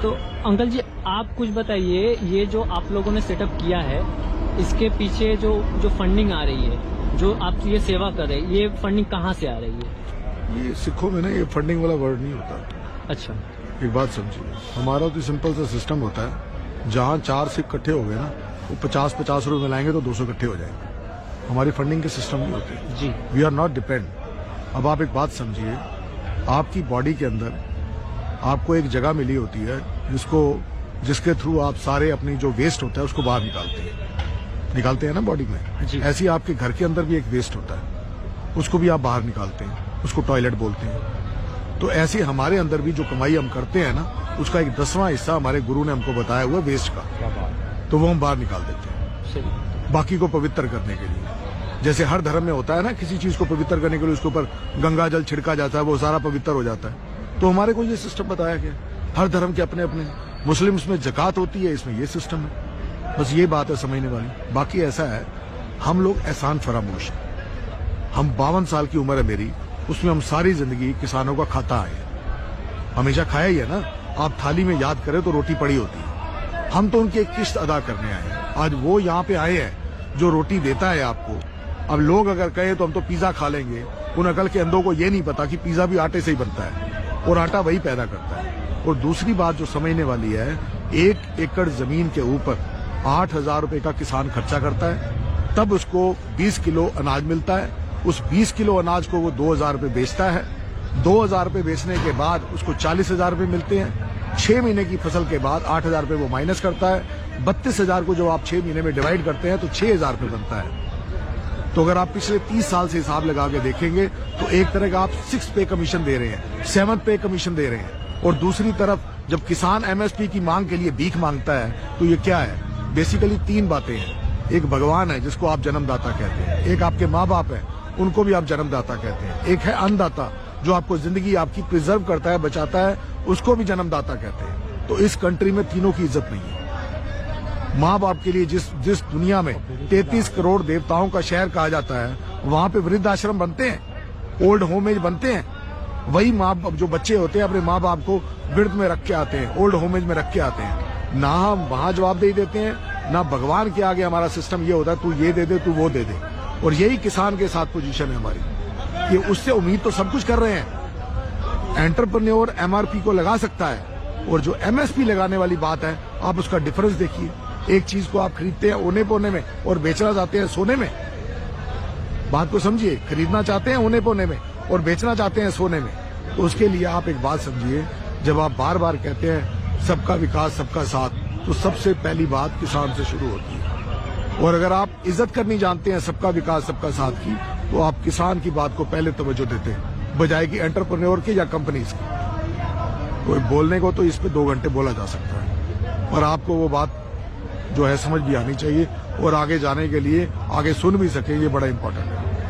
तो अंकल जी आप कुछ बताइए, ये जो आप लोगों ने सेटअप किया है इसके पीछे जो फंडिंग आ रही है, जो आप ये सेवा कर रहे हैं, ये फंडिंग कहाँ से आ रही है? ये सिखों में ना ये फंडिंग वाला वर्ड नहीं होता। अच्छा, एक बात समझिए, हमारा तो सिंपल सा सिस्टम होता है, जहाँ 4 सिख इकट्ठे हो गए ना, वो 50-50 रुपए मिलाएंगे तो 200 इकट्ठे हो जाएंगे। हमारी फंडिंग के सिस्टम नहीं होते जी। We are not depend. अब आप एक बात समझिए, आपकी बॉडी के अंदर आपको एक जगह मिली होती है जिसके थ्रू आप सारे अपनी जो वेस्ट होता है उसको बाहर निकालते हैं ना बॉडी में। ऐसे ही आपके घर के अंदर भी एक वेस्ट होता है, उसको भी आप बाहर निकालते हैं, उसको टॉयलेट बोलते हैं। तो ऐसे हमारे अंदर भी जो कमाई हम करते हैं ना, उसका एक 10वां हिस्सा हमारे गुरु ने हमको बताया हुआ वेस्ट का, तो वो हम बाहर निकाल देते हैं बाकी को पवित्र करने के लिए। जैसे हर धर्म में होता है ना, किसी चीज को पवित्र करने के लिए उसके ऊपर गंगा जल छिड़का जाता है, वो सारा पवित्र हो जाता है। तो हमारे को ये सिस्टम बताया गया, हर धर्म के अपने अपने। मुस्लिम्स में ज़कात होती है, इसमें ये सिस्टम है। बस ये बात है समझने वाली। बाकी ऐसा है, हम लोग एहसान फरामोश हैं। हम 52 साल की उम्र है मेरी, उसमें हम सारी जिंदगी किसानों का खाता आए हैं, हमेशा खाया ही है ना। आप थाली में याद करें तो रोटी पड़ी होती है। हम तो उनकी एक किस्त अदा करने आए हैं। आज वो यहाँ पे आए हैं जो रोटी देता है आपको। अब लोग अगर कहे तो हम तो पिज्जा खा लेंगे, उन अकल के अंधों को ये नहीं पता कि पिज्जा भी आटे से ही बनता है और आटा वही पैदा करता है। और दूसरी बात जो समझने वाली है, 1 एकड़ जमीन के ऊपर 8,000 रुपए का किसान खर्चा करता है, तब उसको 20 किलो अनाज मिलता है। उस 20 किलो अनाज को वो 2,000 रुपए बेचता है। 2,000 रुपए बेचने के बाद उसको 40,000 रुपए मिलते हैं। 6 महीने की फसल के बाद 8,000 रुपए वो माइनस करता है। 32,000 को जो आप 6 महीने में डिवाइड करते हैं तो 6,000 रुपए बनता है। तो अगर आप पिछले 30 साल से हिसाब लगा के देखेंगे तो एक तरह का आप 6 पे कमीशन दे रहे हैं, 7 पे कमीशन दे रहे हैं। और दूसरी तरफ जब किसान एमएसपी की मांग के लिए भीख मांगता है तो ये क्या है? बेसिकली 3 बातें हैं। एक भगवान है जिसको आप जन्मदाता कहते हैं, एक आपके माँ बाप है उनको भी आप जन्मदाता कहते हैं, एक है अन्नदाता जो आपको जिंदगी आपकी प्रिजर्व करता है, बचाता है, उसको भी जन्मदाता कहते हैं। तो इस कंट्री में तीनों की इज्जत नहीं है। माँ बाप के लिए जिस दुनिया में 33 करोड़ देवताओं का शहर कहा जाता है, वहां पे वृद्ध आश्रम बनते हैं, ओल्ड होमेज बनते हैं। वही माँ बाप जो बच्चे होते हैं अपने माँ बाप को वृद्ध में रख के आते हैं, ओल्ड होमेज में रख के आते हैं। ना हम वहां जवाबदेही देते हैं, ना भगवान के आगे हमारा सिस्टम ये होता है तू ये दे दे, तू वो दे दे। और यही किसान के साथ पोजीशन है हमारी। ये उससे उम्मीद तो सब कुछ कर रहे हैं। एंटरप्रेन्योर एमआरपी को लगा सकता है, और जो एमएसपी लगाने वाली बात है, आप उसका डिफरेंस देखिए। एक चीज को आप खरीदते हैं औने पौने में और बेचना चाहते हैं सोने में। बात को समझिए, खरीदना चाहते हैं औने पौने में और बेचना चाहते हैं सोने में। तो उसके लिए आप एक बात समझिए, जब आप बार बार कहते हैं सबका विकास सबका साथ, तो सबसे पहली बात किसान से शुरू होती है। और अगर आप इज्जत करनी जानते हैं सबका विकास सबका साथ की, तो आप किसान की बात को पहले तवज्जो देते हैं, बजाय कि एंटरप्रेन्योर की या कंपनीज की। कोई बोलने को तो इस पे 2 घंटे बोला जा सकता है, और आपको वो बात जो है समझ भी आनी चाहिए, और आगे जाने के लिए आगे सुन भी सके, ये बड़ा इंपॉर्टेंट है।